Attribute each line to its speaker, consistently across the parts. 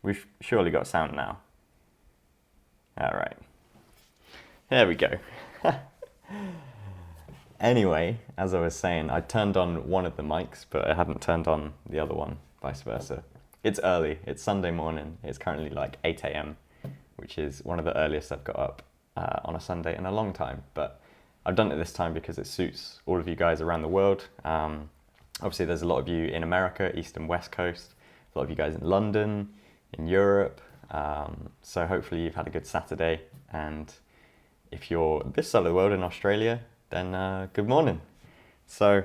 Speaker 1: We've surely got sound now. All right. There we go. Anyway, as I was saying, I turned on one of the mics, but I hadn't turned on the other one, vice versa. It's early. It's Sunday morning. It's currently like 8 a.m., which is one of the earliest I've got up on a Sunday in a long time. But I've done it this time because it suits all of you guys around the world. Obviously, there's a lot of you in America, East and West Coast, a lot of you guys in London, in Europe. So hopefully you've had a good Saturday. And if you're this side of the world in Australia, then good morning. So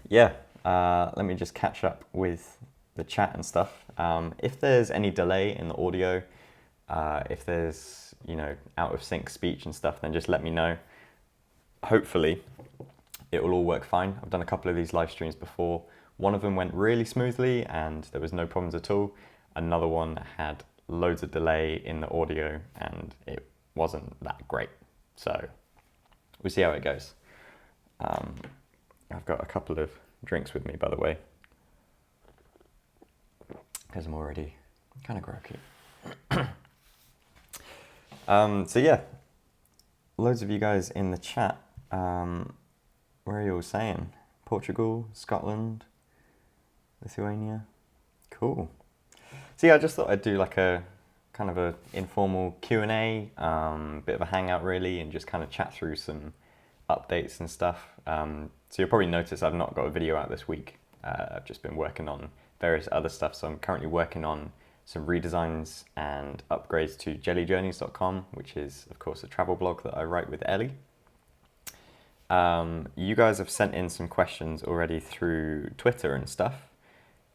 Speaker 1: yeah, let me just catch up with the chat and stuff. If there's any delay in the audio, if there's, out of sync speech and stuff, then just let me know. Hopefully it will all work fine. I've done a couple of these live streams before. One of them went really smoothly and there was no problems at all. Another one had loads of delay in the audio and it wasn't that great. So we'll see how it goes. I've got a couple of drinks with me, by the way, because I'm already kind of groggy. So yeah, loads of you guys in the chat. Where are you all saying? Portugal, Scotland, Lithuania. Cool. So yeah, I just thought I'd do like a kind of a informal Q&A, bit of a hangout really, and just kind of chat through some updates and stuff. So you'll probably notice I've not got a video out this week. I've just been working on various other stuff. So I'm currently working on some redesigns and upgrades to jellyjourneys.com, which is of course a travel blog that I write with Ellie. You guys have sent in some questions already through Twitter and stuff.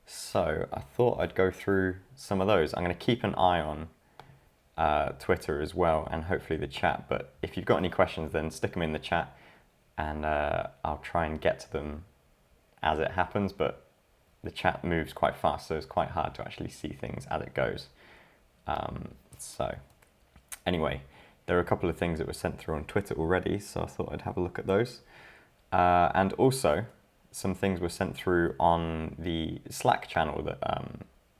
Speaker 1: So I thought I'd go through some of those. I'm going to keep an eye on Twitter as well and hopefully the chat. But if you've got any questions, then stick them in the chat and I'll try and get to them as it happens. But the chat moves quite fast, so it's quite hard to actually see things as it goes. So anyway, there are a couple of things that were sent through on Twitter already, so I thought I'd have a look at those. And also, some things were sent through on the Slack channel that,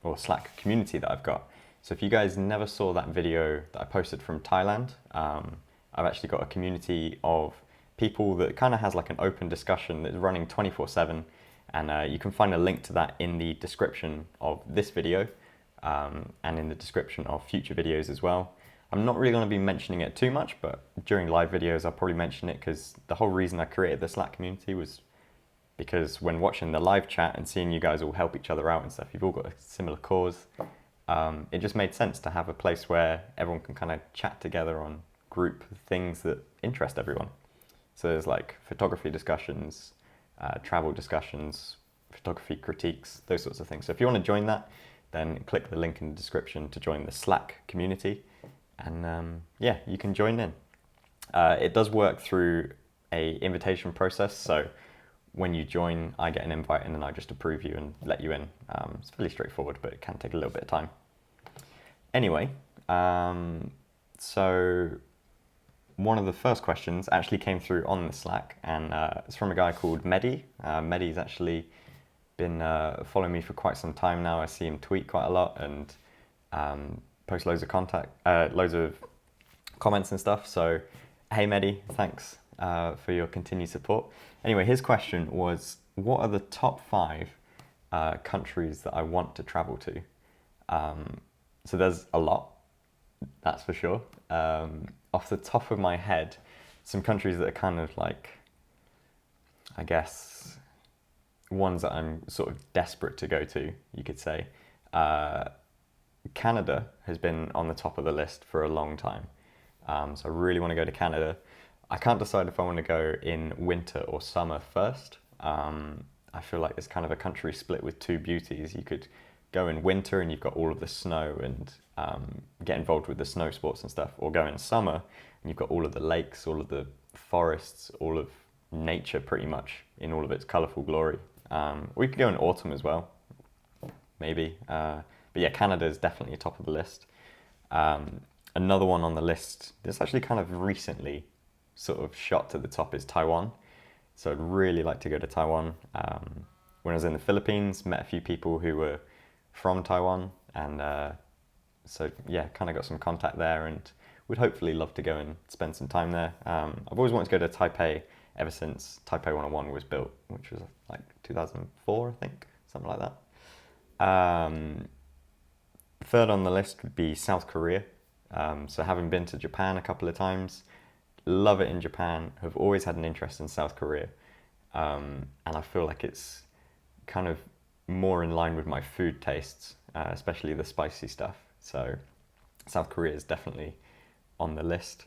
Speaker 1: or Slack community that I've got. So if you guys never saw that video that I posted from Thailand, I've actually got a community of people that kind of has like an open discussion that's running 24/7, and you can find a link to that in the description of this video and in the description of future videos as well. I'm not really going to be mentioning it too much, but during live videos I'll probably mention it because the whole reason I created the Slack community was because when watching the live chat and seeing you guys all help each other out and stuff, you've all got a similar cause. It just made sense to have a place where everyone can kind of chat together on group things that interest everyone. So there's like photography discussions, travel discussions, photography critiques, those sorts of things. So if you want to join that, then click the link in the description to join the Slack community. And yeah, you can join in. It does work through a invitation process. So when you join, I get an invite and then I just approve you and let you in. It's fairly straightforward, but it can take a little bit of time. Anyway, so one of the first questions actually came through on the Slack, and it's from a guy called Mehdi. Mehdi's actually been following me for quite some time now. I see him tweet quite a lot and post loads of comments and stuff. So hey Mehdi, thanks for your continued support. Anyway, his question was, what are the top 5 countries that I want to travel to? So there's a lot, that's for sure. Off the top of my head, some countries that are kind of like, I guess, ones that I'm sort of desperate to go to, you could say. Canada has been on the top of the list for a long time. So I really want to go to Canada. I can't decide if I want to go in winter or summer first. I feel like it's kind of a country split with two beauties. You could go in winter and you've got all of the snow and get involved with the snow sports and stuff, or go in summer and you've got all of the lakes, all of the forests, all of nature pretty much in all of its colourful glory. We could go in autumn as well, maybe. But yeah, Canada is definitely top of the list. Another one on the list that's actually kind of recently sort of shot to the top is Taiwan. So I'd really like to go to Taiwan. When I was in the Philippines, met a few people who were from Taiwan, and So yeah, kind of got some contact there, and would hopefully love to go and spend some time there. I've always wanted to go to Taipei ever since Taipei 101 was built, which was like 2004, I think, something like that. Third on the list would be South Korea. So having been to Japan a couple of times, love it in Japan, have always had an interest in South Korea. And I feel like it's kind of more in line with my food tastes, especially the spicy stuff. So South Korea is definitely on the list.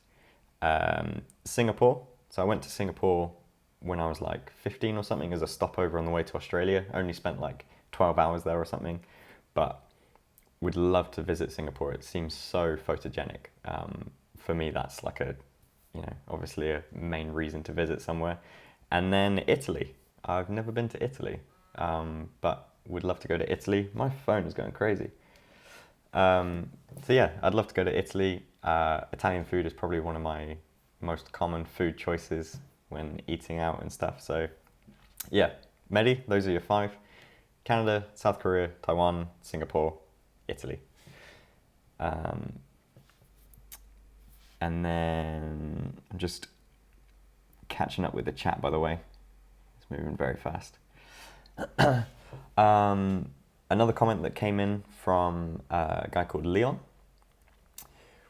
Speaker 1: Singapore. So I went to Singapore when I was like 15 or something as a stopover on the way to Australia. Only spent like 12 hours there or something, but would love to visit Singapore. It seems so photogenic. For me, that's like obviously a main reason to visit somewhere. And then Italy. I've never been to Italy, but would love to go to Italy. My phone is going crazy. So yeah, I'd love to go to Italy. Italian food is probably one of my most common food choices when eating out and stuff. So yeah, Mehdi, those are your 5. Canada, South Korea, Taiwan, Singapore, Italy. And then I'm just catching up with the chat, by the way. It's moving very fast. Another comment that came in from a guy called Leon.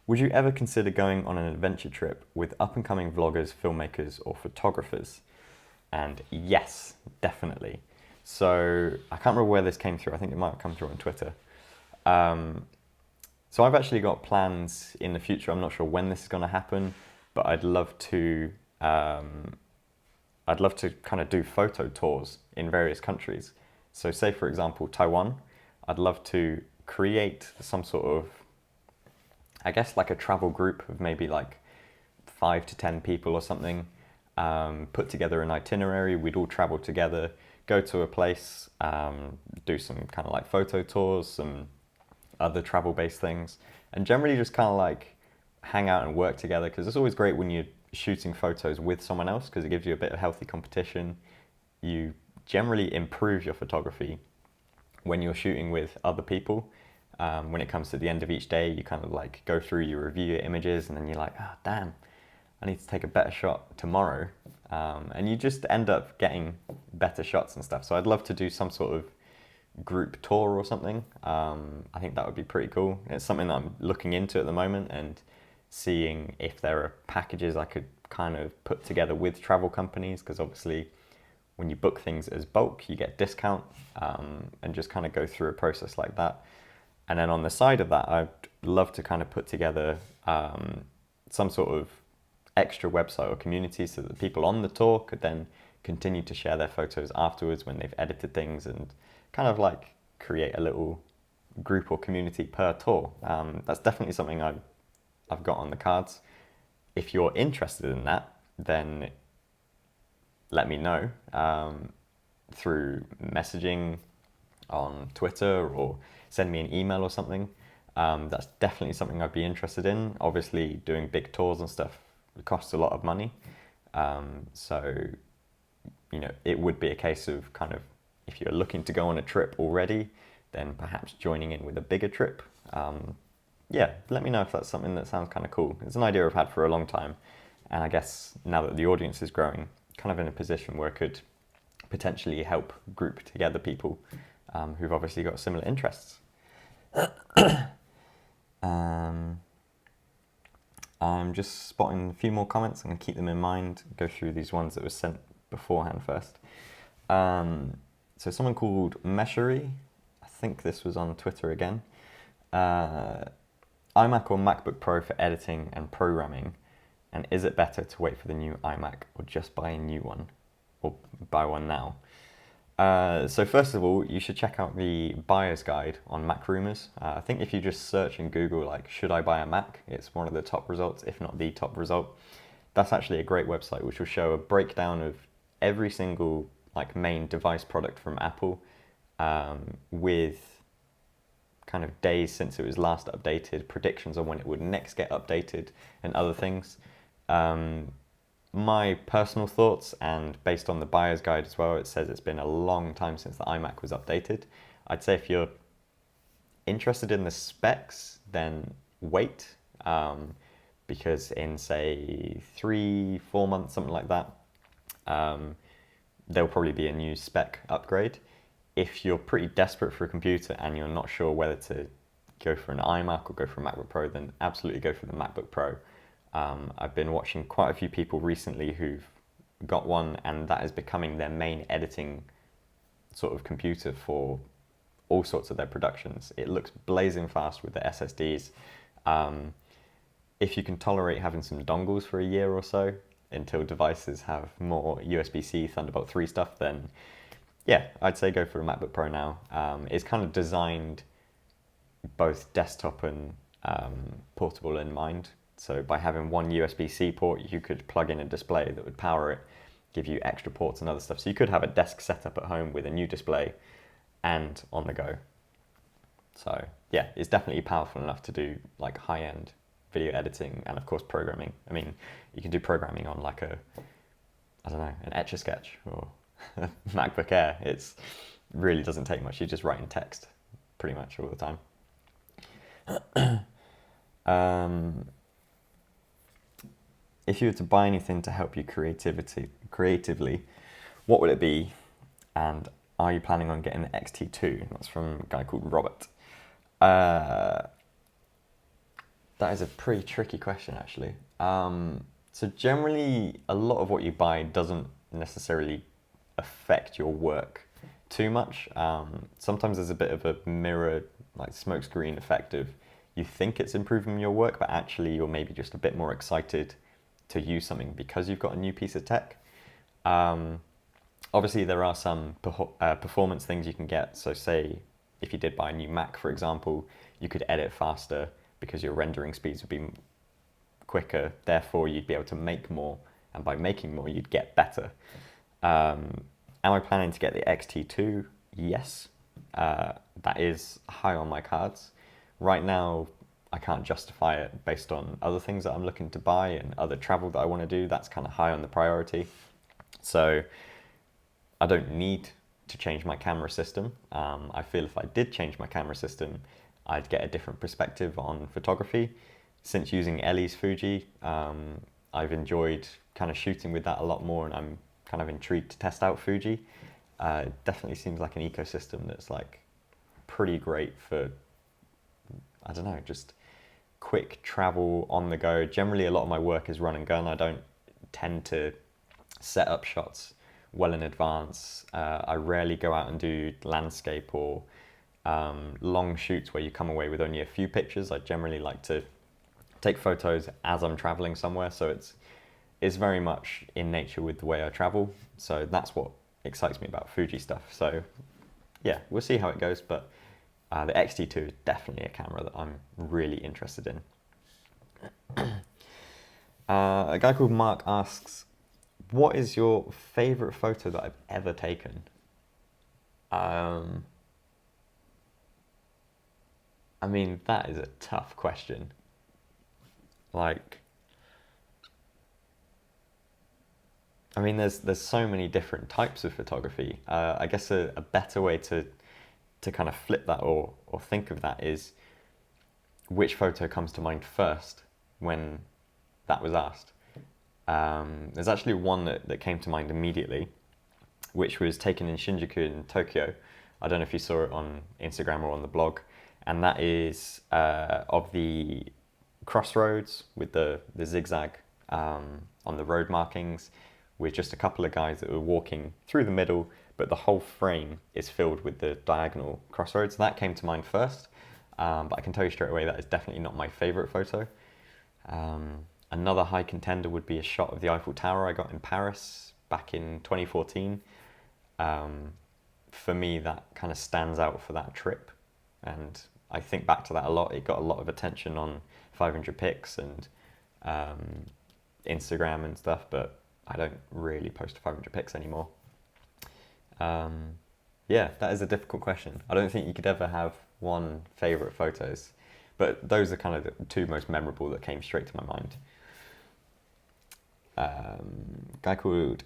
Speaker 1: Would you ever consider going on an adventure trip with up-and-coming vloggers, filmmakers, or photographers? And yes, definitely. So I can't remember where this came through. I think it might have come through on Twitter. So I've actually got plans in the future. I'm not sure when this is going to happen, but I'd love to kind of do photo tours in various countries. So say, for example, Taiwan, I'd love to create some sort of, I guess, like a travel group of maybe like 5 to 10 people or something, put together an itinerary. We'd all travel together, go to a place, do some kind of like photo tours, some other travel-based things, and generally just kind of like hang out and work together, because it's always great when you're shooting photos with someone else, because it gives you a bit of healthy competition. You generally improve your photography when you're shooting with other people. When it comes to the end of each day, you kind of like go through, you review your images, and then you're like, damn, I need to take a better shot tomorrow. And you just end up getting better shots and stuff. So I'd love to do some sort of group tour or something. I think that would be pretty cool. It's something that I'm looking into at the moment and seeing if there are packages I could kind of put together with travel companies, because obviously when you book things as bulk, you get discount, and just kind of go through a process like that. And then on the side of that, I'd love to kind of put together some sort of extra website or community so that the people on the tour could then continue to share their photos afterwards when they've edited things, and kind of like create a little group or community per tour. That's definitely something I've got on the cards. If you're interested in that, then let me know through messaging on Twitter, or send me an email or something. That's definitely something I'd be interested in. Obviously, doing big tours and stuff costs a lot of money. So, it would be a case of kind of, if you're looking to go on a trip already, then perhaps joining in with a bigger trip. Yeah, let me know if that's something that sounds kind of cool. It's an idea I've had for a long time. And I guess now that the audience is growing, kind of in a position where it could potentially help group together people who've obviously got similar interests. I'm just spotting a few more comments. I'm going to keep them in mind, go through these ones that were sent beforehand first. So someone called Meshery, I think this was on Twitter again. iMac or MacBook Pro for editing and programming? And is it better to wait for the new iMac or just buy a new one, or buy one now? So first of all, you should check out the buyer's guide on Mac Rumors. I think if you just search in Google, like, should I buy a Mac? It's one of the top results, if not the top result. That's actually a great website which will show a breakdown of every single like main device product from Apple, with kind of days since it was last updated, predictions on when it would next get updated, and other things. My personal thoughts, and based on the buyer's guide as well, it says it's been a long time since the iMac was updated. I'd say if you're interested in the specs, then wait, because in say 3-4 months, something like that, there'll probably be a new spec upgrade. If you're pretty desperate for a computer and you're not sure whether to go for an iMac or go for a MacBook Pro, then absolutely go for the MacBook Pro. I've been watching quite a few people recently who've got one, and that is becoming their main editing sort of computer for all sorts of their productions. It looks blazing fast with the SSDs. If you can tolerate having some dongles for a year or so until devices have more USB-C Thunderbolt 3 stuff, then yeah, I'd say go for a MacBook Pro now. It's kind of designed both desktop and portable in mind. So by having one USB-C port, you could plug in a display that would power it, give you extra ports and other stuff. So you could have a desk setup at home with a new display and on the go. So yeah, it's definitely powerful enough to do like high-end video editing and of course programming. I mean, you can do programming on like a, I don't know, an Etch-a-Sketch or a MacBook Air. It's really doesn't take much. You just write in text pretty much all the time. If you were to buy anything to help you creatively, what would it be? And are you planning on getting the X-T2? That's from a guy called Robert. That is a pretty tricky question, actually. So generally, a lot of what you buy doesn't necessarily affect your work too much. Sometimes there's a bit of a mirror, like smokescreen effect of you think it's improving your work, but actually you're maybe just a bit more excited to use something because you've got a new piece of tech. Obviously, there are some performance things you can get. So say if you did buy a new Mac, for example, you could edit faster because your rendering speeds would be quicker. Therefore, you'd be able to make more. And by making more, you'd get better. Am I planning to get the X-T2? Yes. That is high on my cards. Right now, I can't justify it based on other things that I'm looking to buy and other travel that I want to do. That's kind of high on the priority. So I don't need to change my camera system. I feel if I did change my camera system, I'd get a different perspective on photography. Since using Ellie's Fuji, I've enjoyed kind of shooting with that a lot more, and I'm kind of intrigued to test out Fuji. It definitely seems like an ecosystem that's like pretty great for, I don't know, just quick travel on the go. Generally, a lot of my work is run and gun. I don't tend to set up shots well in advance. I rarely go out and do landscape or long shoots where you come away with only a few pictures. I generally like to take photos as I'm traveling somewhere, so it's very much in nature with the way I travel. So that's what excites me about Fuji stuff. So yeah, we'll see how it goes, but the X-T2 is definitely a camera that I'm really interested in. A guy called Mark asks, what is your favorite photo that I've ever taken? I mean, that is a tough question. Like, I mean, there's so many different types of photography. I guess a better way to kind of flip that or think of that is which photo comes to mind first when that was asked. There's actually one that came to mind immediately, which was taken in Shinjuku in Tokyo. I don't know if you saw it on Instagram or on the blog, and that is of the crossroads with the zigzag on the road markings, with just a couple of guys that were walking through the middle, but the whole frame is filled with the diagonal crossroads. That came to mind first, but I can tell you straight away that is definitely not my favorite photo. Another high contender would be a shot of the Eiffel Tower I got in Paris back in 2014. For me, that kind of stands out for that trip, and I think back to that a lot. It got a lot of attention on 500 pics and Instagram and stuff, but I don't really post 500 pics anymore. Yeah, that is a difficult question. I don't think you could ever have one favorite photos, but those are kind of the two most memorable that came straight to my mind. Guy called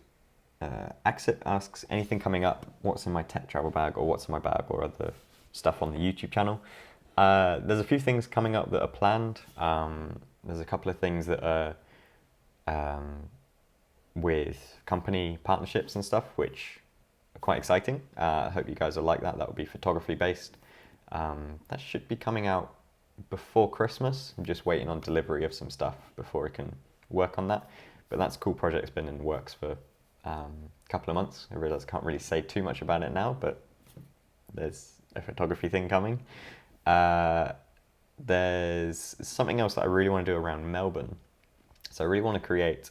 Speaker 1: Axit asks, anything coming up? What's in my tech travel bag, or what's in my bag, or other stuff on the YouTube channel? There's a few things coming up that are planned. There's a couple of things that are with company partnerships and stuff, which are quite exciting. I hope you guys will like that. That will be photography based. That should be coming out before Christmas. I'm just waiting on delivery of some stuff before I can work on that. But that's a cool project. It's been in the works for a couple of months. I realise I can't really say too much about it now, but there's a photography thing coming. There's something else that I really want to do around Melbourne. So I really want to create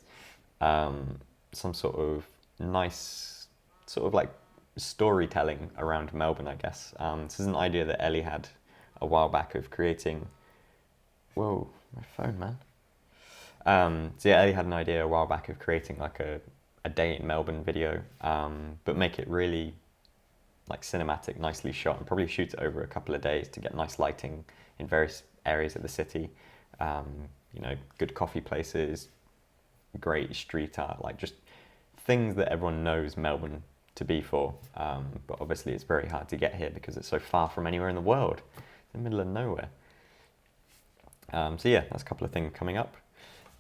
Speaker 1: some sort of nice, sort of like storytelling around Melbourne, I guess. This is an idea that Ellie had a while back of creating. Whoa, my phone, man. So yeah, Ellie had an idea a while back of creating like a day in Melbourne video, but make it really like cinematic, nicely shot, and probably shoot it over a couple of days to get nice lighting in various areas of the city. You know, good coffee places, great street art, like just things that everyone knows Melbourne to be for. But obviously it's very hard to get here because it's so far from anywhere in the world. It's in the middle of nowhere. So yeah, that's a couple of things coming up.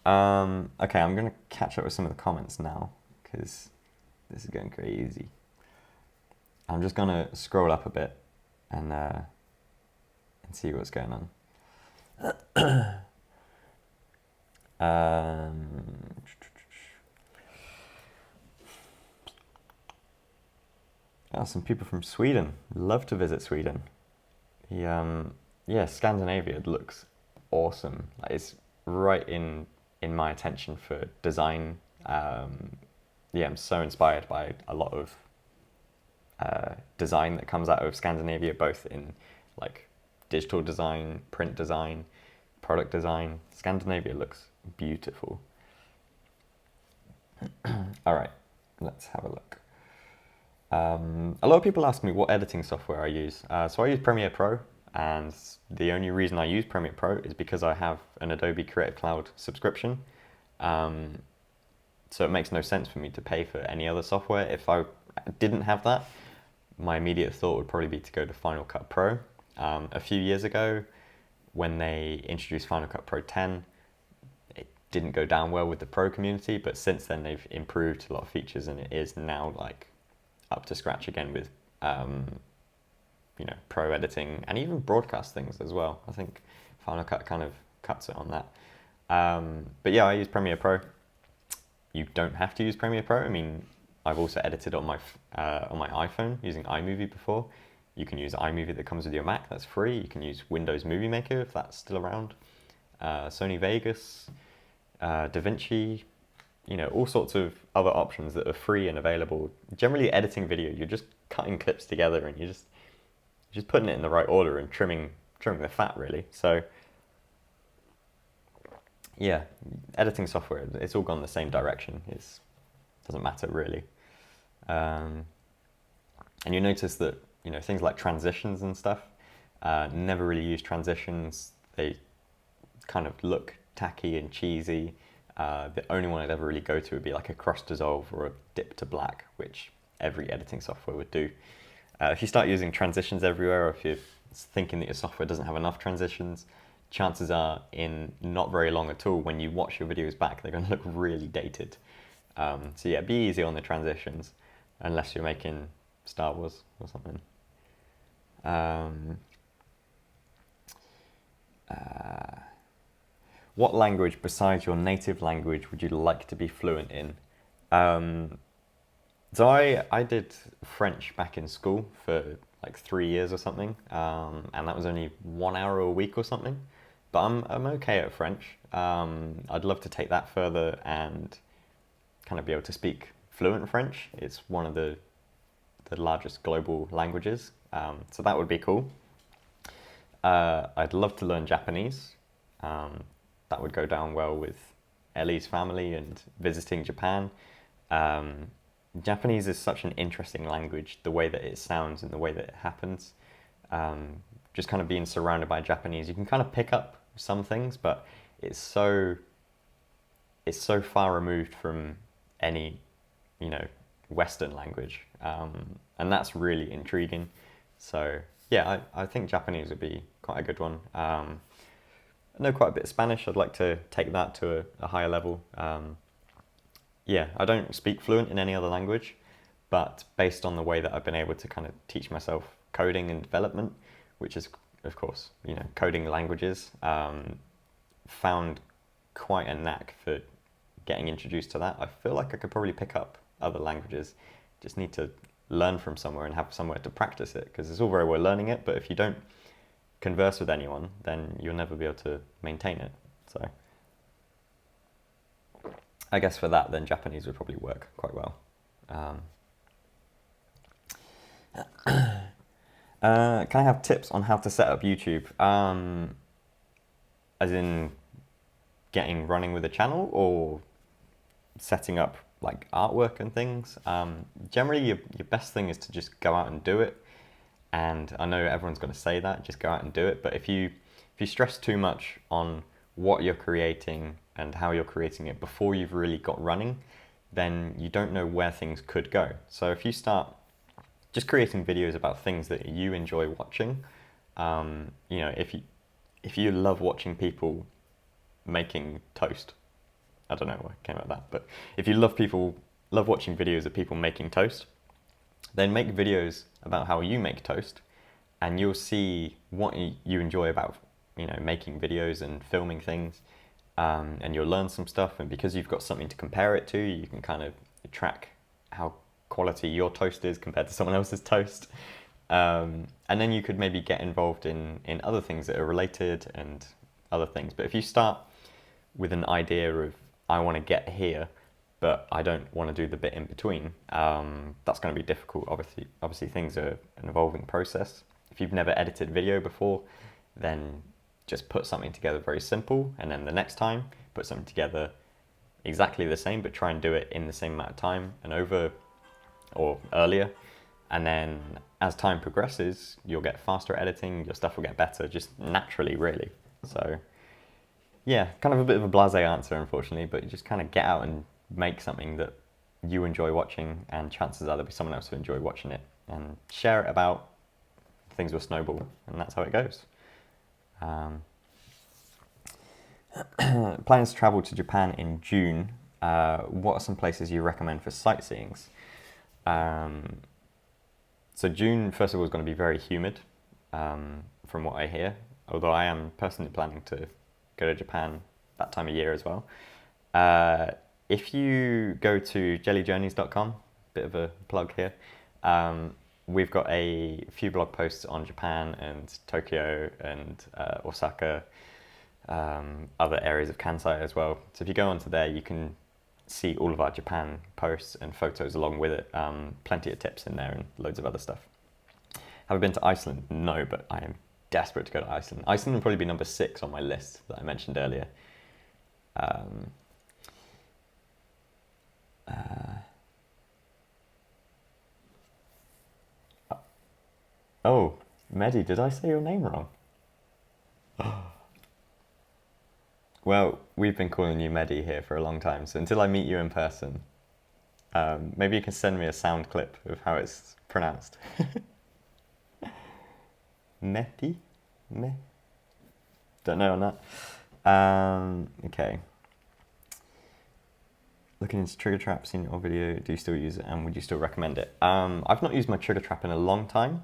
Speaker 1: Okay, I'm going to catch up with some of the comments now because this is going crazy. I'm just going to scroll up a bit and see what's going on. Some people from Sweden. Love to visit Sweden. Yeah, Scandinavia looks awesome. Like, it's right in my attention for design. Yeah, I'm so inspired by a lot of design that comes out of Scandinavia, both in like digital design, print design, product design. Scandinavia looks beautiful. All right, let's have a look. A lot of people ask me what editing software I use. So I use Premiere Pro, and the only reason I use Premiere Pro is because I have an Adobe Creative Cloud subscription. So it makes no sense for me to pay for any other software. If I didn't have that, my immediate thought would probably be to go to Final Cut Pro. A few years ago, when they introduced Final Cut Pro 10, it didn't go down well with the pro community, but since then they've improved a lot of features, and it is now like up to scratch again with you know, pro editing and even broadcast things as well. I think Final Cut kind of cuts it on that. But yeah, I use Premiere Pro. You don't have to use Premiere Pro. I mean, I've also edited on my iPhone using iMovie before. You can use iMovie that comes with your Mac, that's free. You can use Windows Movie Maker if that's still around. Sony Vegas, DaVinci, you know, all sorts of other options that are free and available. Generally editing video, you're just cutting clips together and you're just putting it in the right order and trimming the fat really. So yeah, editing software, it's all gone the same direction. It doesn't matter really. And you notice that, you know, things like transitions and stuff, never really use transitions. They kind of look tacky and cheesy. The only one I'd ever really go to would be like a cross dissolve or a dip to black, which every editing software would do. If you start using transitions everywhere, or if you're thinking that your software doesn't have enough transitions, chances are in not very long at all, when you watch your videos back, they're going to look really dated. So yeah, be easy on the transitions, unless you're making Star Wars or something. What language besides your native language would you like to be fluent in? So I did French back in school for like 3 years or something, and that was only 1 hour a week or something. But I'm okay at French. I'd love to take that further and kind of be able to speak fluent French. It's one of the largest global languages, so that would be cool. I'd love to learn Japanese. That would go down well with Ellie's family and visiting Japan. Japanese is such an interesting language, the way that it sounds and the way that it happens. Just kind of being surrounded by Japanese, you can kind of pick up some things, but it's so far removed from any, you know, Western language, and that's really intriguing. So yeah, I think Japanese would be quite a good one. I know quite a bit of Spanish. I'd like to take that to a higher level. Yeah, I don't speak fluent in any other language, but based on the way that I've been able to kind of teach myself coding and development, which is, of course, coding languages, found quite a knack for getting introduced to that. I feel like I could probably pick up other languages. Just need to learn from somewhere and have somewhere to practice it, because it's all very well learning it, but if you don't converse with anyone, then you'll never be able to maintain it. So I guess for that, then Japanese would probably work quite well. Can I have tips on how to set up YouTube? As in getting running with a channel, or setting up like artwork and things? Generally, your best thing is to just go out and do it. And I know everyone's going to say that, just go out and do it. But if you stress too much on what you're creating and how you're creating it before you've really got running, then you don't know where things could go. So if you start just creating videos about things that you enjoy watching, if you love watching people making toast, I don't know why I came up with that, but if you love watching videos of people making toast, then make videos about how you make toast, and you'll see what you enjoy about making videos and filming things, and you'll learn some stuff. And because you've got something to compare it to, you can kind of track how quality your toast is compared to someone else's toast, and then you could maybe get involved in other things that are related and other things. But if you start with an idea of, I want to get here, but I don't want to do the bit in between, that's going to be difficult. Obviously things are an evolving process. If you've never edited video before, then just put something together very simple, and then the next time put something together exactly the same, but try and do it in the same amount of time and over, or earlier. And then as time progresses, you'll get faster at editing, your stuff will get better just naturally, really. So yeah, kind of a bit of a blasé answer, unfortunately, but you just kind of get out and make something that you enjoy watching, and chances are there'll be someone else who enjoy watching it, and share it about. Things will snowball, and that's how it goes. Plans to travel to Japan in June. What are some places you recommend for sightseeings? So June, first of all, is going to be very humid, from what I hear, although I am personally planning to go to Japan that time of year as well. If you go to jellyjourneys.com, bit of a plug here, we've got a few blog posts on Japan and Tokyo and Osaka, other areas of Kansai as well. So if you go onto there, you can see all of our Japan posts and photos along with it. Plenty of tips in there and loads of other stuff. Have I been to Iceland? No, but I am desperate to go to Iceland. Iceland will probably be number 6 on my list that I mentioned earlier. Oh, Mehdi, did I say your name wrong? Well, we've been calling you Mehdi here for a long time, so until I meet you in person, maybe you can send me a sound clip of how it's pronounced. Mehdi? Meh? Don't know on that. Okay. Looking into Triggertrap, seen your video, do you still use it, and would you still recommend it? I've not used my Triggertrap in a long time.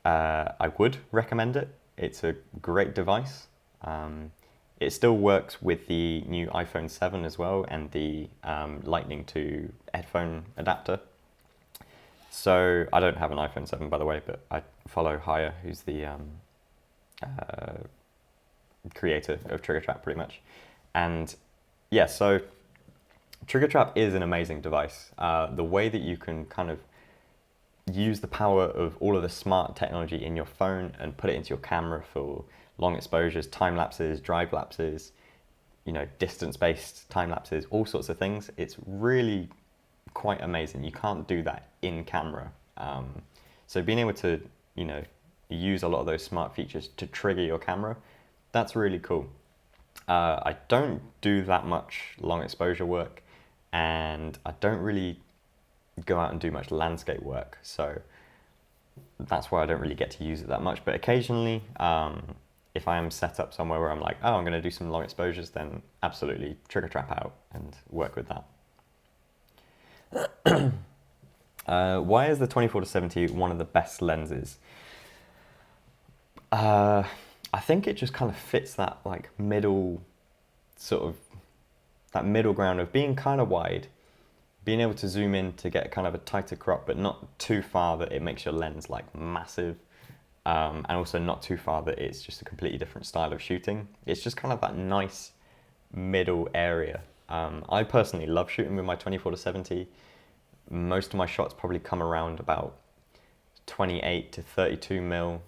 Speaker 1: I would recommend it. It's a great device. It still works with the new iPhone 7 as well, and the Lightning to headphone adapter. So I don't have an iPhone 7, by the way, but I follow Haya, who's the creator of Triggertrap, pretty much. And yeah, so Triggertrap is an amazing device. The way that you can kind of use the power of all of the smart technology in your phone and put it into your camera for long exposures, time lapses, drive lapses, distance-based time lapses, all sorts of things. It's really quite amazing. You can't do that in camera. So being able to, use a lot of those smart features to trigger your camera, that's really cool. I don't do that much long exposure work, and I don't really go out and do much landscape work. So that's why I don't really get to use it that much. But occasionally, if I am set up somewhere where I'm like, oh, I'm going to do some long exposures, then absolutely Triggertrap out and work with that. Why is the 24-70 one of the best lenses? I think it just kind of fits that like middle sort of, that middle ground of being kind of wide, being able to zoom in to get kind of a tighter crop, but not too far that it makes your lens like massive, and also not too far that it's just a completely different style of shooting. It's just kind of that nice middle area. I personally love shooting with my 24-70. Most of my shots probably come around about 28 to 32 mil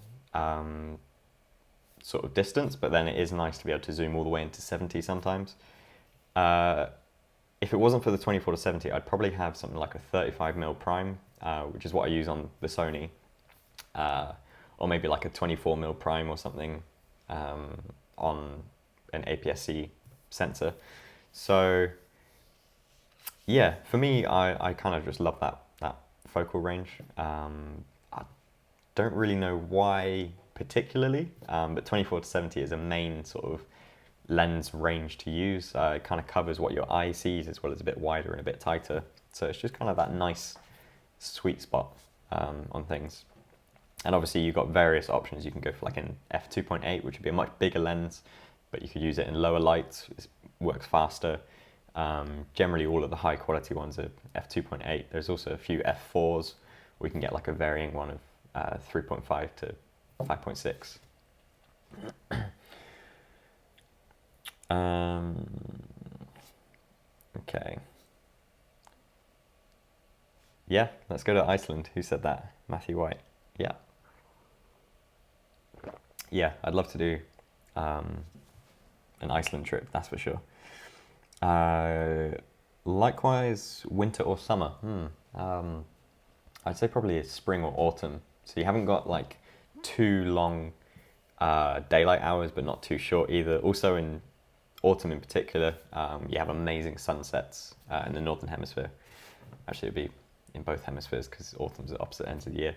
Speaker 1: sort of distance, but then it is nice to be able to zoom all the way into 70 sometimes. If it wasn't for the 24-70, I'd probably have something like a 35mm prime, which is what I use on the Sony, or maybe like a 24mm prime or something on an APS-C sensor. So yeah, for me, I kind of just love that focal range. I don't really know why particularly, but 24-70 is a main sort of lens range to use. It kind of covers what your eye sees, as well as a bit wider and a bit tighter. So it's just kind of that nice sweet spot on things. And obviously you've got various options. You can go for like an f2.8, which would be a much bigger lens, but you could use it in lower lights. It works faster. Generally all of the high quality ones are f2.8. There's also a few f4s. We can get like a varying one of 3.5 to 5.6. Okay. Yeah, let's go to Iceland. Who said that? Matthew White. Yeah. Yeah, I'd love to do an Iceland trip, that's for sure. Likewise, winter or summer? I'd say probably spring or autumn. So you haven't got like too long daylight hours, but not too short either. Also in autumn in particular, you have amazing sunsets in the northern hemisphere. Actually, it'd be in both hemispheres because autumn's at opposite ends of the year.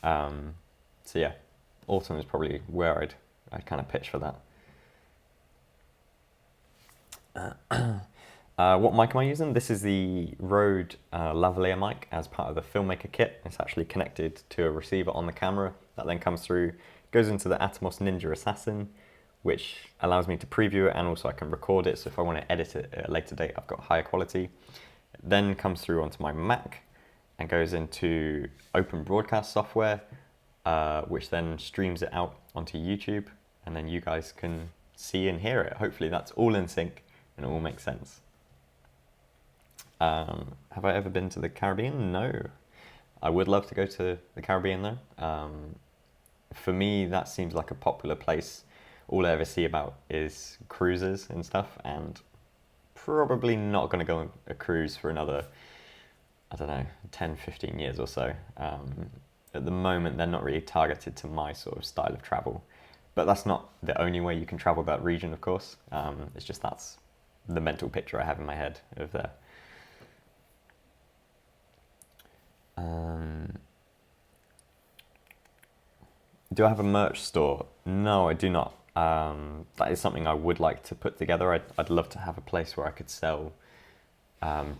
Speaker 1: So yeah, autumn is probably where I'd kind of pitch for that. What mic am I using? This is the Rode lavalier mic as part of the Filmmaker kit. It's actually connected to a receiver on the camera that then comes through, goes into the Atomos Ninja Assassin, which allows me to preview it, and also I can record it. So if I want to edit it at a later date, I've got higher quality. It then comes through onto my Mac and goes into open broadcast software, which then streams it out onto YouTube, and then you guys can see and hear it. Hopefully that's all in sync and it all makes sense. Have I ever been to the Caribbean? No. I would love to go to the Caribbean though. For me, that seems like a popular place. All I ever see about is cruises and stuff, and probably not going to go on a cruise for another, I don't know, 10, 15 years or so. At the moment, they're not really targeted to my sort of style of travel. But that's not the only way you can travel that region, of course. It's just that's the mental picture I have in my head of there. Do I have a merch store? No, I do not. That is something I would like to put together. I'd love to have a place where I could sell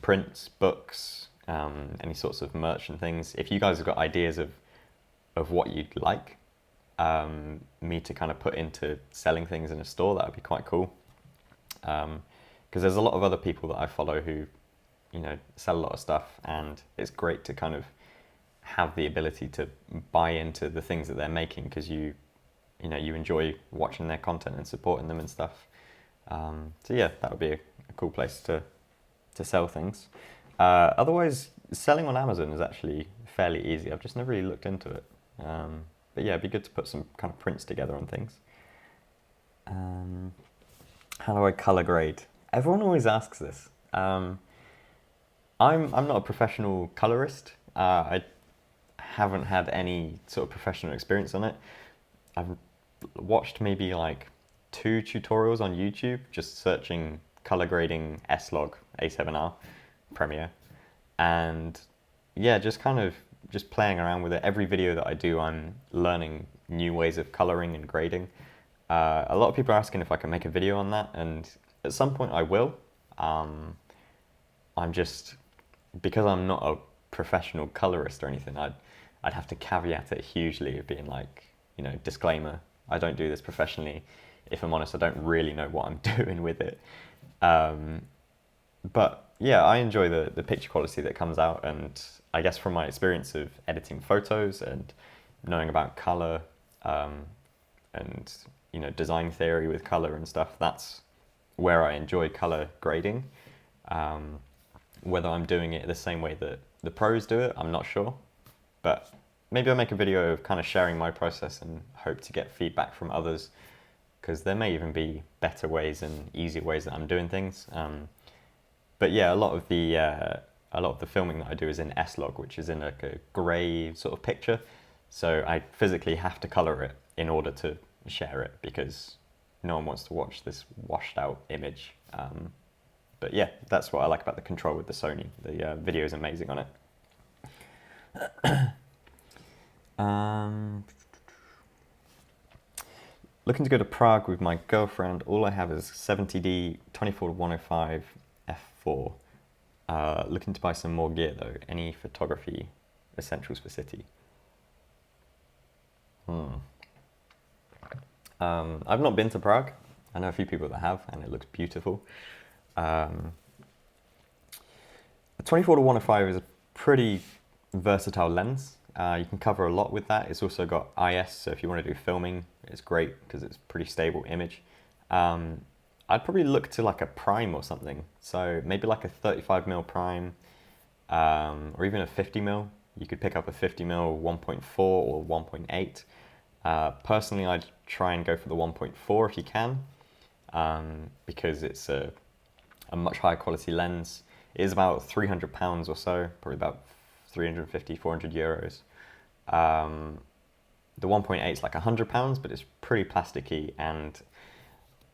Speaker 1: prints, books, any sorts of merch and things. If you guys have got ideas of what you'd like me to kind of put into selling things in a store, that would be quite cool. Because there's a lot of other people that I follow who, you know, sell a lot of stuff, and it's great to kind of have the ability to buy into the things that they're making because you enjoy watching their content and supporting them and stuff. So yeah, that would be a cool place to sell things. Otherwise, selling on Amazon is actually fairly easy. I've just never really looked into it. But yeah, it'd be good to put some kind of prints together on things. How do I color grade? Everyone always asks this. I'm not a professional colorist. I haven't had any sort of professional experience on it. I've watched maybe like 2 tutorials on YouTube, just searching color grading S-Log A7R Premiere, and yeah, just kind of just playing around with it. Every video that I do, I'm learning new ways of coloring and grading. A lot of people are asking if I can make a video on that, and at some point I will. I'm just, because I'm not a professional colorist or anything, I'd have to caveat it hugely of being like, you know, disclaimer, I don't do this professionally. If I'm honest, I don't really know what I'm doing with it. But yeah, I enjoy the picture quality that comes out, and I guess from my experience of editing photos and knowing about color, and you know, design theory with color and stuff, that's where I enjoy color grading. Whether I'm doing it the same way that the pros do it, I'm not sure, but maybe I'll make a video of kind of sharing my process and hope to get feedback from others, because there may even be better ways and easier ways that I'm doing things. But yeah, a lot of the filming that I do is in S-Log, which is in like a grey sort of picture. So I physically have to color it in order to share it, because no one wants to watch this washed out image. But yeah, that's what I like about the control with the Sony. The video is amazing on it. Looking to go to Prague with my girlfriend. All I have is 70D 24-105 f4. Looking to buy some more gear though. Any photography essentials for city? I've not been to Prague. I know a few people that have, and it looks beautiful. The 24-105 is a pretty versatile lens. You can cover a lot with that. It's also got IS, so if you want to do filming, it's great because it's a pretty stable image. I'd probably look to like a prime or something. So maybe like a 35mm prime, or even a 50mm. You could pick up a 50mm 1.4 or 1.8. Personally, I'd try and go for the 1.4 if you can, because it's a much higher quality lens. It is about £300 or so, probably about 350, 400 euros. The 1.8 is like £100, but it's pretty plasticky, and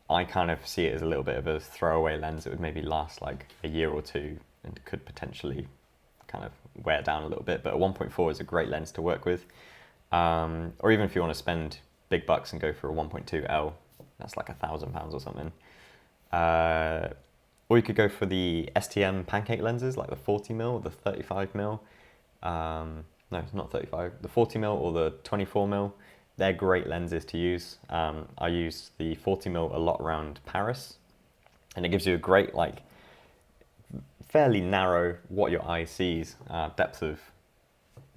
Speaker 1: I kind of see it as a little bit of a throwaway lens that would maybe last like a year or two and could potentially kind of wear down a little bit. But a 1.4 is a great lens to work with. Or even if you want to spend big bucks and go for a 1.2L, that's like £1,000 or something. Or you could go for the STM pancake lenses, like the 40mm or the 35mm. No, it's not 35. The 40mm or the 24mm. They're great lenses to use. I use the 40mm a lot around Paris, and it gives you a great, like, fairly narrow, what your eye sees, depth of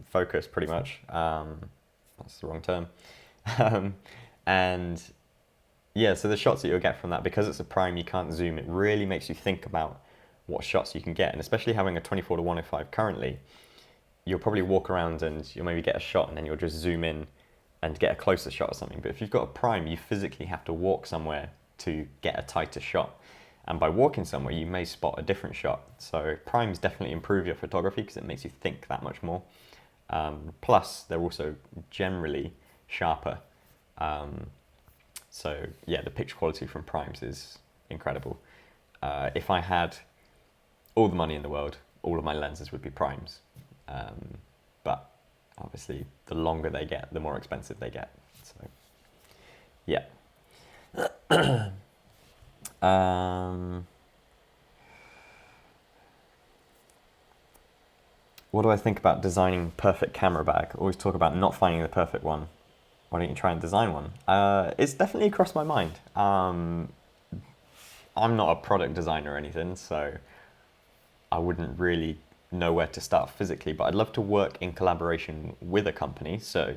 Speaker 1: focus, pretty much. That's the wrong term. And yeah, so the shots that you'll get from that, because it's a prime, you can't zoom. It really makes you think about what shots you can get, and especially having a 24-105 currently, you'll probably walk around and you'll maybe get a shot and then you'll just zoom in and get a closer shot or something. But if you've got a prime, you physically have to walk somewhere to get a tighter shot. And by walking somewhere, you may spot a different shot. So primes definitely improve your photography because it makes you think that much more. Plus, they're also generally sharper. So yeah, the picture quality from primes is incredible. If I had all the money in the world, all of my lenses would be primes. But obviously, the longer they get, the more expensive they get. So yeah. What do I think about designing perfect camera bag? Always talk about not finding the perfect one. Why don't you try and design one? It's definitely crossed my mind. I'm not a product designer or anything, so I wouldn't really know where to start physically, but I'd love to work in collaboration with a company. So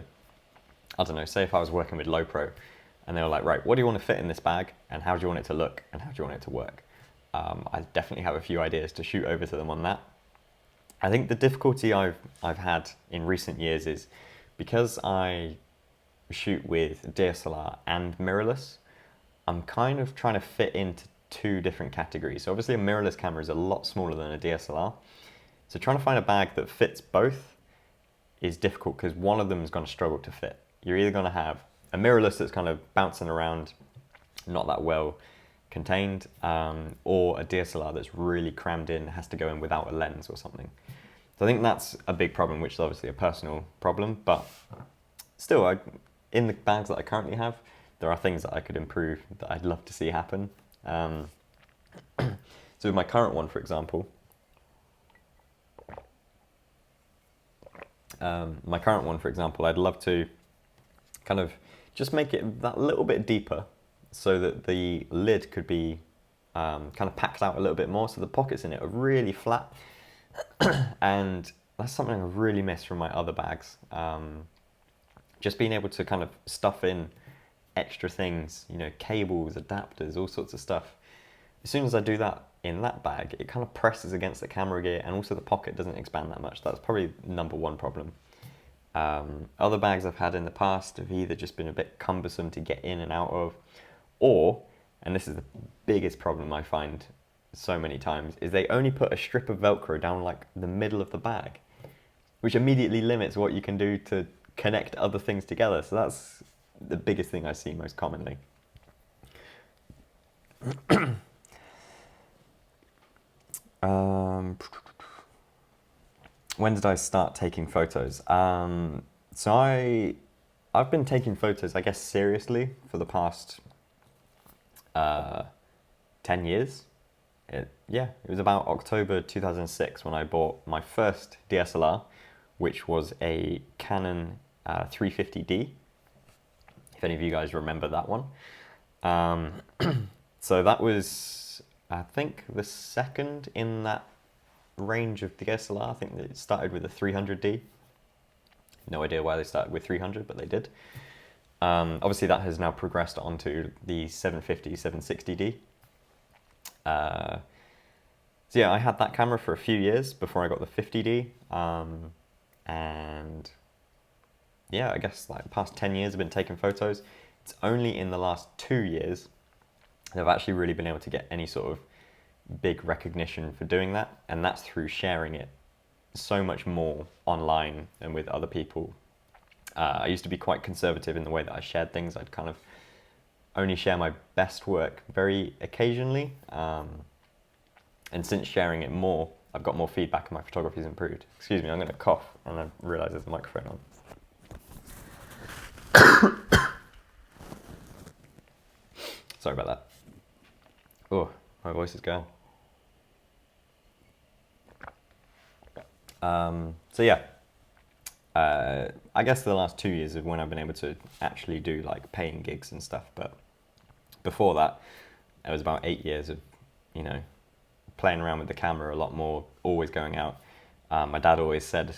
Speaker 1: I don't know, say if I was working with Lowepro and they were like, right, what do you want to fit in this bag, and how do you want it to look, and how do you want it to work? I definitely have a few ideas to shoot over to them on that. I think the difficulty I've had in recent years is because I shoot with DSLR and mirrorless, I'm kind of trying to fit into two different categories. So obviously a mirrorless camera is a lot smaller than a DSLR. So trying to find a bag that fits both is difficult because one of them is going to struggle to fit. You're either going to have a mirrorless that's kind of bouncing around, not that well contained, or a DSLR that's really crammed in, has to go in without a lens or something. So I think that's a big problem, which is obviously a personal problem, but still, in the bags that I currently have, there are things that I could improve that I'd love to see happen. So with my current one, for example, I'd love to kind of just make it that little bit deeper so that the lid could be kind of packed out a little bit more, so the pockets in it are really flat. And that's something I really miss from my other bags. Just being able to kind of stuff in extra things, you know, cables, adapters, all sorts of stuff. As soon as I do that in that bag, it kind of presses against the camera gear, and also the pocket doesn't expand that much. That's probably number one problem. Other bags I've had in the past have either just been a bit cumbersome to get in and out of, or, and this is the biggest problem I find so many times, is they only put a strip of Velcro down like the middle of the bag, which immediately limits what you can do to connect other things together. So that's the biggest thing I see most commonly. When did I start taking photos? So I've been taking photos, I guess, seriously for the past 10 years. It was about October 2006 when I bought my first DSLR, which was a Canon 350D, if any of you guys remember that one. So that was, I think, the second in that range of DSLR. I think it started with a 300D. No idea why they started with 300, but they did. Obviously that has now progressed onto the 750, 760D. So yeah, I had that camera for a few years before I got the 50D. And yeah, I guess like the past 10 years I've been taking photos. It's only in the last 2 years that I've actually really been able to get any sort of big recognition for doing that. And that's through sharing it so much more online and with other people. I used to be quite conservative in the way that I shared things. I'd kind of only share my best work very occasionally. And since sharing it more, I've got more feedback and my photography's improved. Excuse me, I'm gonna cough and I realise there's a microphone on. Sorry about that. Oh, my voice is going. So yeah, I guess the last 2 years is when I've been able to actually do like paying gigs and stuff. But before that, it was about 8 years of, you know, playing around with the camera a lot more, always going out. My dad always said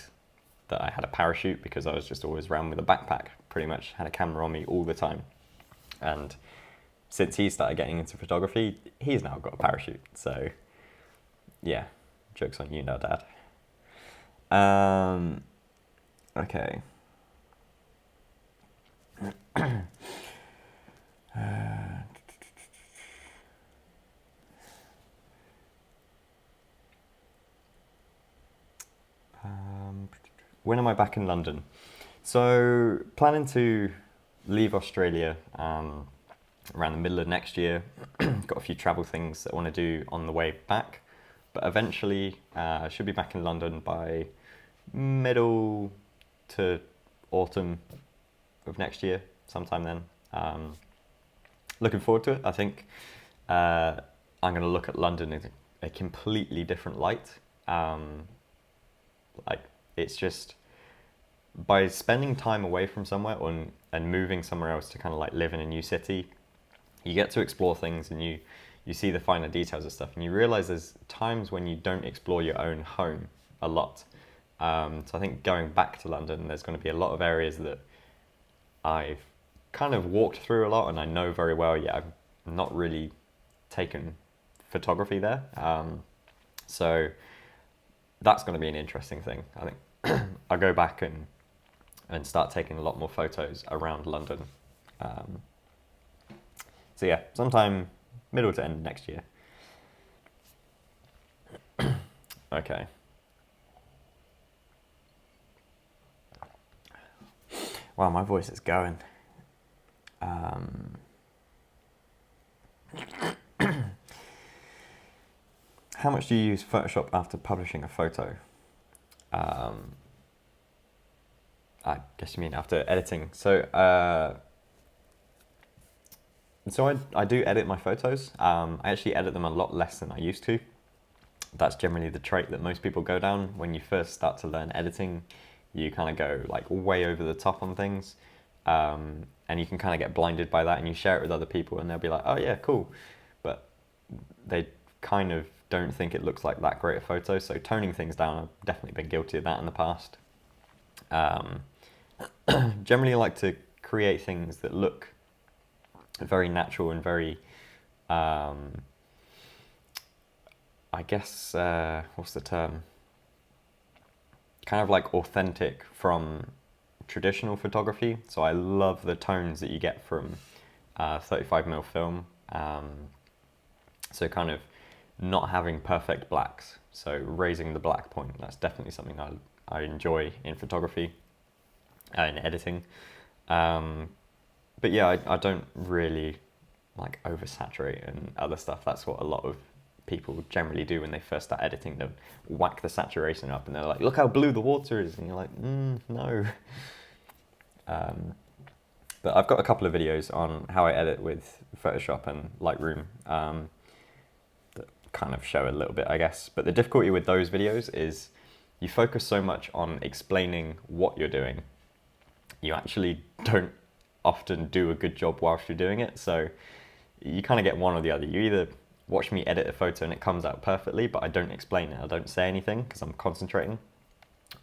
Speaker 1: that I had a parachute because I was just always around with a backpack, pretty much had a camera on me all the time. And since he started getting into photography, he's now got a parachute. So yeah, joke's on you now, Dad. Okay. When am I back in London? So planning to leave Australia around the middle of next year. Got a few travel things that I want to do on the way back, but eventually I should be back in London by middle to autumn of next year, sometime then. Looking forward to it. I think I'm going to look at London in a completely different light. Like, it's just, by spending time away from somewhere and moving somewhere else to kind of like live in a new city, you get to explore things and you see the finer details of stuff, and you realize there's times when you don't explore your own home a lot. So I think going back to London, there's going to be a lot of areas that I've kind of walked through a lot and I know very well, yet I've not really taken photography there. So that's going to be an interesting thing. I think I'll go back and start taking a lot more photos around London. So yeah, sometime middle to end next year. Okay. Wow, my voice is going. How much do you use Photoshop after publishing a photo? I guess you mean after editing. So I do edit my photos. I actually edit them a lot less than I used to. That's generally the trait that most people go down when you first start to learn editing. You kind of go like way over the top on things, and you can kind of get blinded by that, and you share it with other people and they'll be like, oh yeah, cool, but they kind of don't think it looks like that great a photo. So toning things down, I've definitely been guilty of that in the past. Generally I like to create things that look very natural and very I guess, what's the term? Kind of like authentic from traditional photography. So I love the tones that you get from 35mm film. So kind of not having perfect blacks. So raising the black point, that's definitely something I enjoy in photography, in editing. But yeah, I don't really like oversaturate and other stuff. That's what a lot of people generally do when they first start editing. They'll whack the saturation up and they're like, look how blue the water is, and you're like, no. But I've got a couple of videos on how I edit with Photoshop and Lightroom that kind of show a little bit, I guess. But the difficulty with those videos is you focus so much on explaining what you're doing, you actually don't often do a good job whilst you're doing it. So you kind of get one or the other. You either watch me edit a photo and it comes out perfectly, but I don't explain it, I don't say anything because I'm concentrating.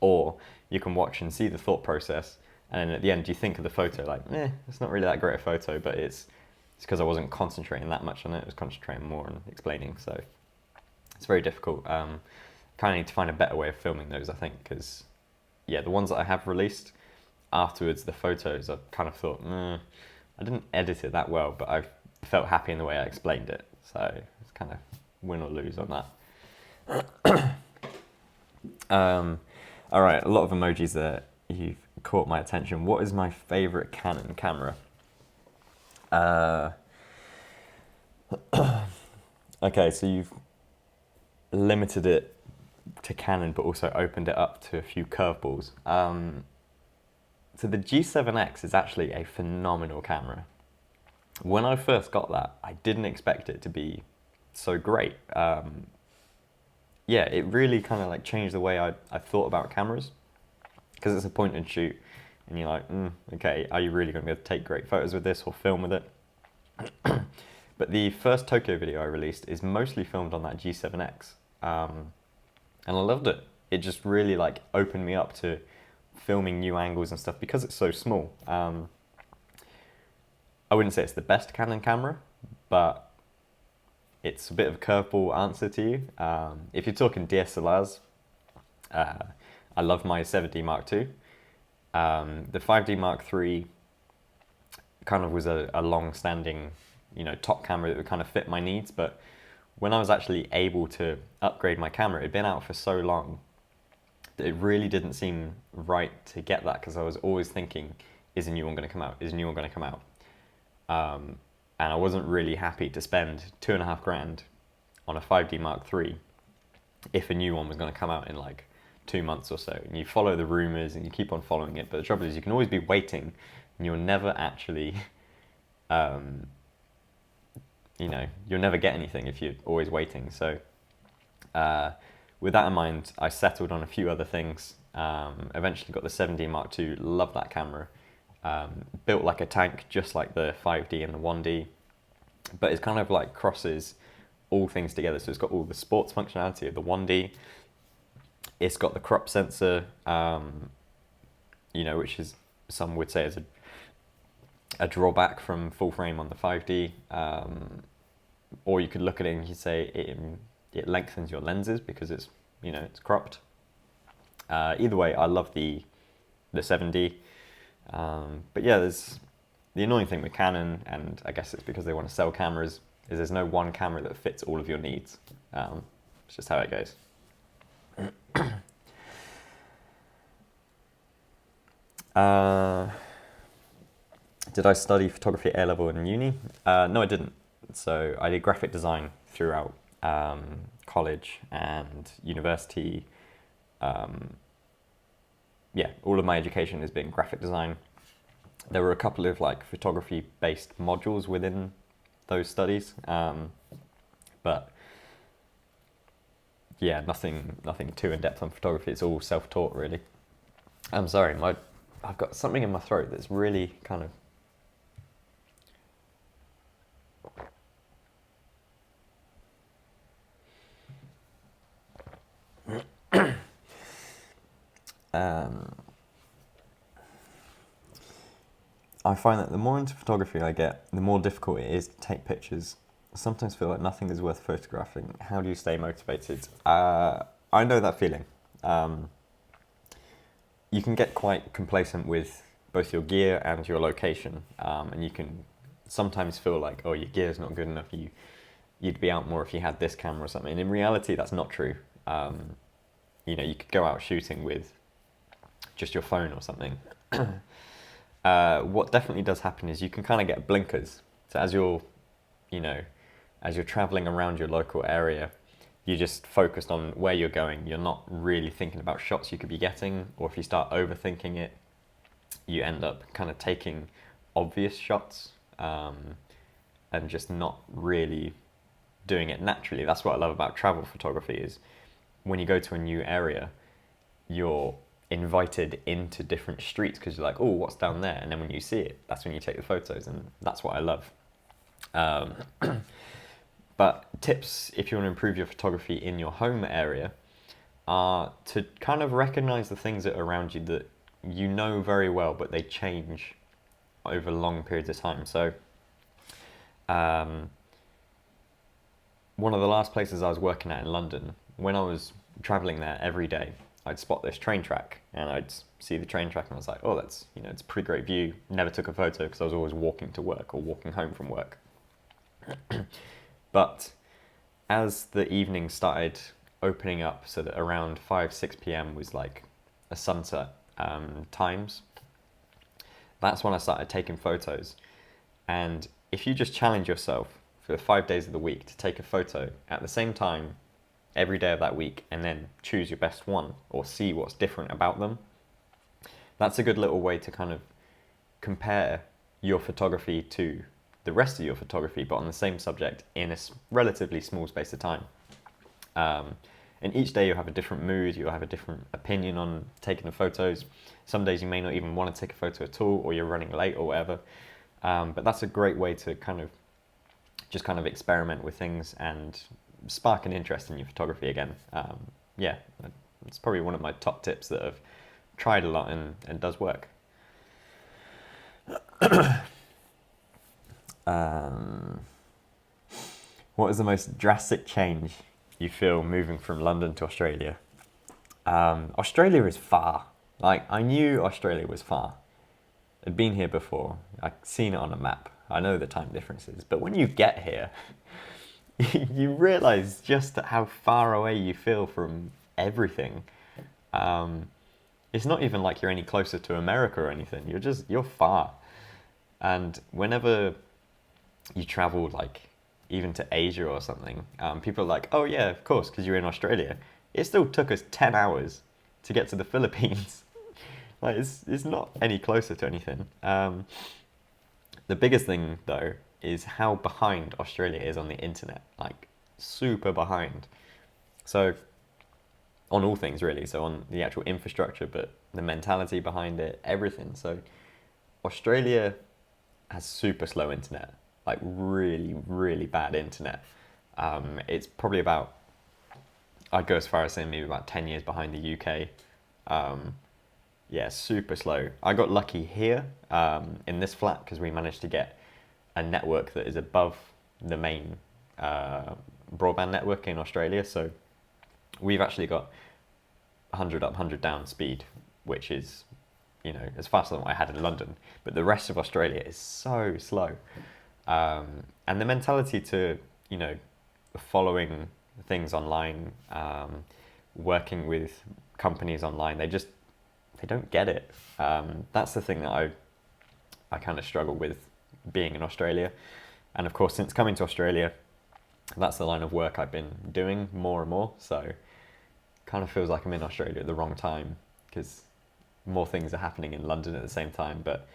Speaker 1: Or you can watch and see the thought process, and then at the end you think of the photo like, it's not really that great a photo, but it's because I wasn't concentrating that much on it, I was concentrating more on explaining. So it's very difficult. Kind of need to find a better way of filming those, I think, because yeah, the ones that I have released, afterwards the photos, I've kind of thought, I didn't edit it that well, but I felt happy in the way I explained it. So it's kind of win or lose on that. All right, a lot of emojis there. You've caught my attention. What is my favorite Canon camera? Okay, so you've limited it to Canon, but also opened it up to a few curveballs. So the G7X is actually a phenomenal camera. When I first got that, I didn't expect it to be so great. Yeah, it really kind of like changed the way I thought about cameras, because it's a point and shoot, and you're like, okay, are you really going to be able to take great photos with this or film with it? But the first Tokyo video I released is mostly filmed on that G7X, and I loved it. It just really like opened me up to filming new angles and stuff because it's so small. I wouldn't say it's the best Canon camera, but it's a bit of a curveball answer to you. If you're talking DSLRs, I love my 7D Mark II. The 5D Mark III kind of was a long-standing, top camera that would kind of fit my needs, but when I was actually able to upgrade my camera, it had been out for so long that it really didn't seem right to get that, because I was always thinking, is a new one going to come out? Is a new one going to come out? And I wasn't really happy to spend $2,500 on a 5D Mark III if a new one was going to come out in like 2 months or so. And you follow the rumors and you keep on following it, but the trouble is you can always be waiting and you'll never actually, you'll never get anything if you're always waiting. So with that in mind, I settled on a few other things. Eventually got the 7D Mark II, love that camera. Built like a tank, just like the 5D and the 1D, but it's kind of like crosses all things together. So it's got all the sports functionality of the 1D. It's got the crop sensor, which is, some would say, is a drawback from full frame on the 5D. Or you could look at it and you say it lengthens your lenses because it's cropped. Either way, I love the 7D. But yeah, there's the annoying thing with Canon, and I guess it's because they want to sell cameras, is there's no one camera that fits all of your needs. It's just how it goes. Did I study photography at A-level in uni? No, I didn't. So I did graphic design throughout college and university. yeah, all of my education has been graphic design. There were a couple of like photography-based modules within those studies, but yeah, nothing too in depth on photography. It's all self-taught, really. I'm sorry, I've got something in my throat that's really kind of. I find that the more into photography I get, the more difficult it is to take pictures. I sometimes feel like nothing is worth photographing. How do you stay motivated? I know that feeling. You can get quite complacent with both your gear and your location, and you can sometimes feel like, oh, your gear's not good enough. You'd be out more if you had this camera or something. And in reality, that's not true. You know, you could go out shooting with just your phone or something. What definitely does happen is you can kind of get blinkers. So as you're traveling around your local area, you're just focused on where you're going. You're not really thinking about shots you could be getting, or if you start overthinking it, you end up kind of taking obvious shots and just not really doing it naturally. That's what I love about travel photography, is when you go to a new area, you're invited into different streets because you're like, oh, what's down there? And then when you see it, that's when you take the photos, and that's what I love. But tips, if you want to improve your photography in your home area, are to kind of recognize the things that are around you that you know very well, but they change over long periods of time. So one of the last places I was working at in London, when I was traveling there every day, I'd spot this train track and I'd see the train track and I was like, oh, that's, it's a pretty great view. Never took a photo because I was always walking to work or walking home from work. But as the evening started opening up, so that around 5-6 p.m. was like a sunset times, that's when I started taking photos. And if you just challenge yourself for 5 days of the week to take a photo at the same time every day of that week, and then choose your best one or see what's different about them, that's a good little way to kind of compare your photography to the rest of your photography, but on the same subject in a relatively small space of time. And each day you'll have a different mood, you'll have a different opinion on taking the photos. Some days you may not even want to take a photo at all, or you're running late or whatever. But that's a great way to kind of experiment with things and spark an interest in your photography again. Yeah, it's probably one of my top tips that I've tried a lot and does work. What is the most drastic change you feel moving from London to Australia? Australia is far. Like, I knew Australia was far. I'd been here before. I'd seen it on a map. I know the time differences. But when you get here, you realise just how far away you feel from everything. It's not even like you're any closer to America or anything. You're far. And whenever you travel, like, even to Asia or something, people are like, oh yeah, of course, because you're in Australia. It still took us 10 hours to get to the Philippines. Like, it's not any closer to anything. The biggest thing, though, is how behind Australia is on the internet. Like, super behind. So, on all things, really. So, on the actual infrastructure, but the mentality behind it, everything. So, Australia has super slow internet. Like, really, really bad internet. It's probably about, I'd go as far as saying maybe about 10 years behind the UK. Yeah, super slow. I got lucky here in this flat because we managed to get a network that is above the main broadband network in Australia. So we've actually got 100 up, 100 down speed, which is, as faster than what I had in London. But the rest of Australia is so slow. And the mentality to, following things online, working with companies online, they don't get it. That's the thing that I kind of struggle with being in Australia. And of course, since coming to Australia, that's the line of work I've been doing more and more. So kind of feels like I'm in Australia at the wrong time, because more things are happening in London at the same time, but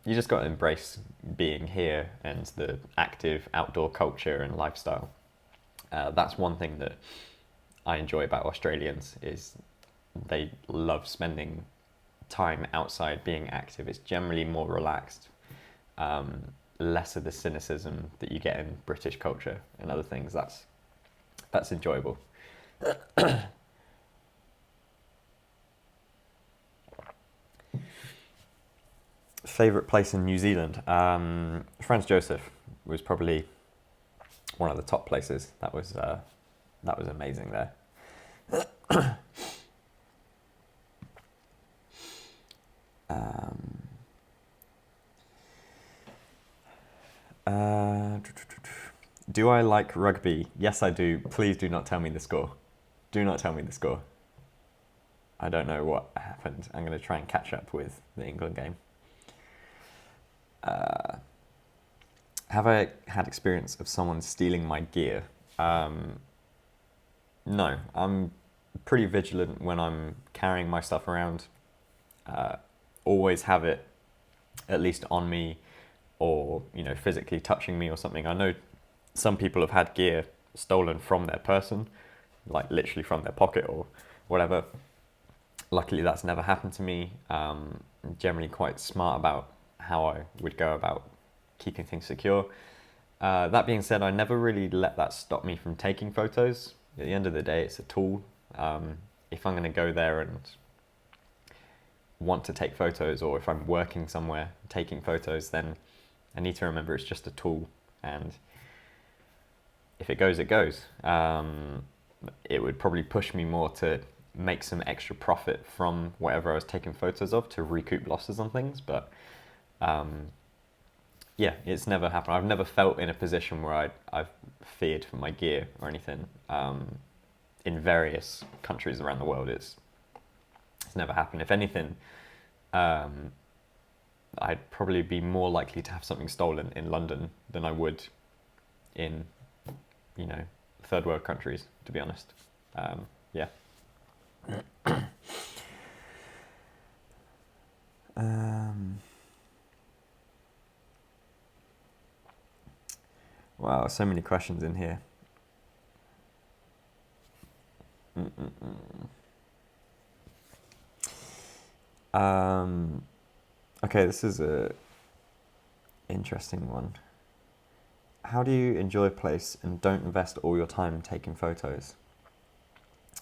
Speaker 1: you just got to embrace being here and the active outdoor culture and lifestyle. That's one thing that I enjoy about Australians, is they love spending time outside being active. It's generally more relaxed, less of the cynicism that you get in British culture and other things. That's enjoyable. Favorite place in New Zealand? Franz Josef was probably one of the top places. That was amazing there. Do I like rugby? Yes, I do. Please do not tell me the score. Do not tell me the score. I don't know what happened. I'm going to try and catch up with the England game. Have I had experience of someone stealing my gear? No, I'm pretty vigilant when I'm carrying my stuff around. Always have it at least on me, or physically touching me or something. I know some people have had gear stolen from their person, like literally from their pocket or whatever. Luckily that's never happened to me. I'm generally quite smart about how I would go about keeping things secure. That being said, I never really let that stop me from taking photos. At the end of the day, it's a tool. If I'm going to go there and want to take photos, or if I'm working somewhere taking photos, then I need to remember it's just a tool, and if it goes, it goes. It would probably push me more to make some extra profit from whatever I was taking photos of to recoup losses on things, but yeah, it's never happened. I've never felt in a position where I've feared for my gear or anything. In various countries around the world, it's never happened. If anything, I'd probably be more likely to have something stolen in London than I would in, third world countries, to be honest. Yeah. Wow, so many questions in here. Okay, this is a interesting one. How do you enjoy a place and don't invest all your time taking photos?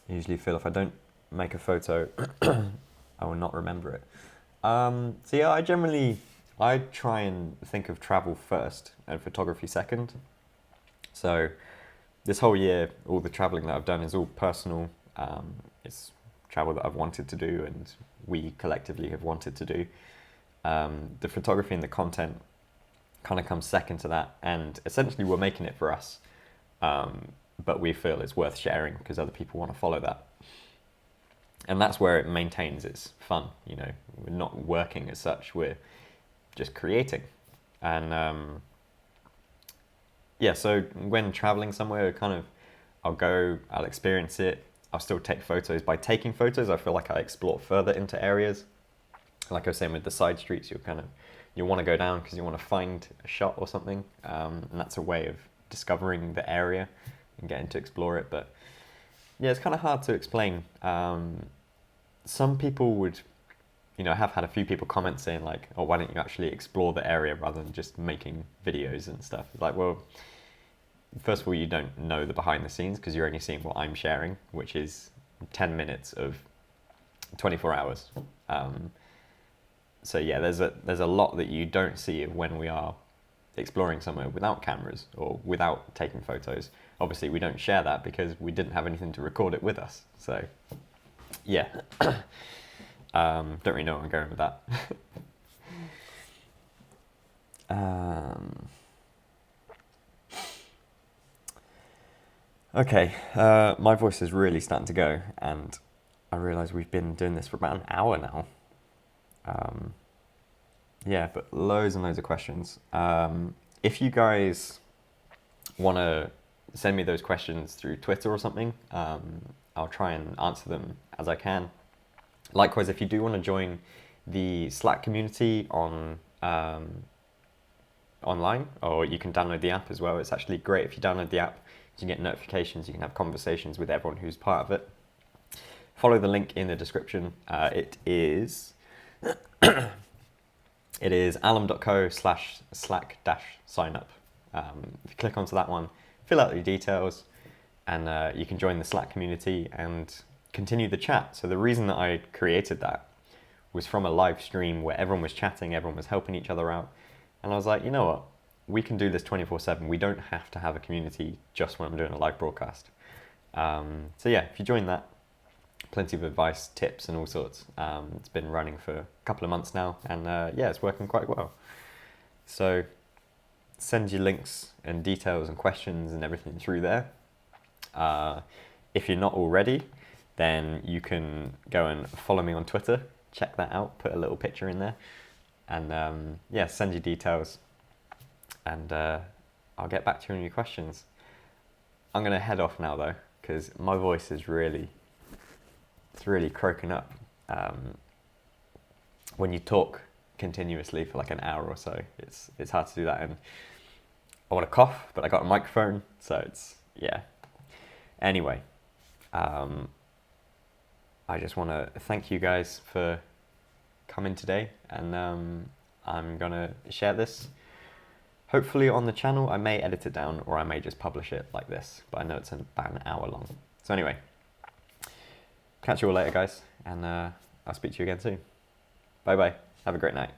Speaker 1: I usually feel if I don't make a photo, I will not remember it. So yeah, I try and think of travel first and photography second. So this whole year, all the traveling that I've done is all personal. It's travel that I've wanted to do and we collectively have wanted to do. The photography and the content kind of comes second to that, and essentially we're making it for us, but we feel it's worth sharing because other people want to follow that. And that's where it maintains its fun. We're not working as such, we're just creating. And yeah, so when traveling somewhere, I'll experience it. I'll still take photos. By taking photos, I feel like I explore further into areas. Like I was saying with the side streets, you'll want to go down because you want to find a shot or something. And that's a way of discovering the area and getting to explore it. But yeah, it's kind of hard to explain. Some people would, I have had a few people comment saying like, oh, why don't you actually explore the area rather than just making videos and stuff? Like, well, first of all, you don't know the behind the scenes because you're only seeing what I'm sharing, which is 10 minutes of 24 hours. So yeah, there's a lot that you don't see when we are exploring somewhere without cameras or without taking photos. Obviously, we don't share that because we didn't have anything to record it with us. So yeah, don't really know where I'm going with that. Okay, my voice is really starting to go, and I realise we've been doing this for about an hour now. Yeah, but loads and loads of questions. If you guys want to send me those questions through Twitter or something, I'll try and answer them as I can. Likewise, if you do want to join the Slack community on online, or you can download the app as well. It's actually great if you download the app. You can get notifications, you can have conversations with everyone who's part of it. Follow the link in the description. It is allam.co/slack-signup. If you click onto that one, fill out your details, and you can join the Slack community and continue the chat. So the reason that I created that was from a live stream where everyone was chatting, everyone was helping each other out. And I was like, you know what? We can do this 24/7. We don't have to have a community just when I'm doing a live broadcast. So yeah, if you join that, plenty of advice, tips and all sorts. It's been running for a couple of months now, and yeah, it's working quite well. So send your links and details and questions and everything through there. If you're not already, then you can go and follow me on Twitter. Check that out, put a little picture in there. And yeah, send your details, and I'll get back to you on your questions. I'm going to head off now though, because my voice is really croaking up. When you talk continuously for like an hour or so, it's hard to do that, and I want to cough, but I got a microphone, so it's, yeah. Anyway, I just want to thank you guys for coming today, and I'm gonna share this hopefully on the channel. I may edit it down, or I may just publish it like this, but I know it's about an hour long. So anyway, catch you all later guys, and I'll speak to you again soon. Bye bye, have a great night.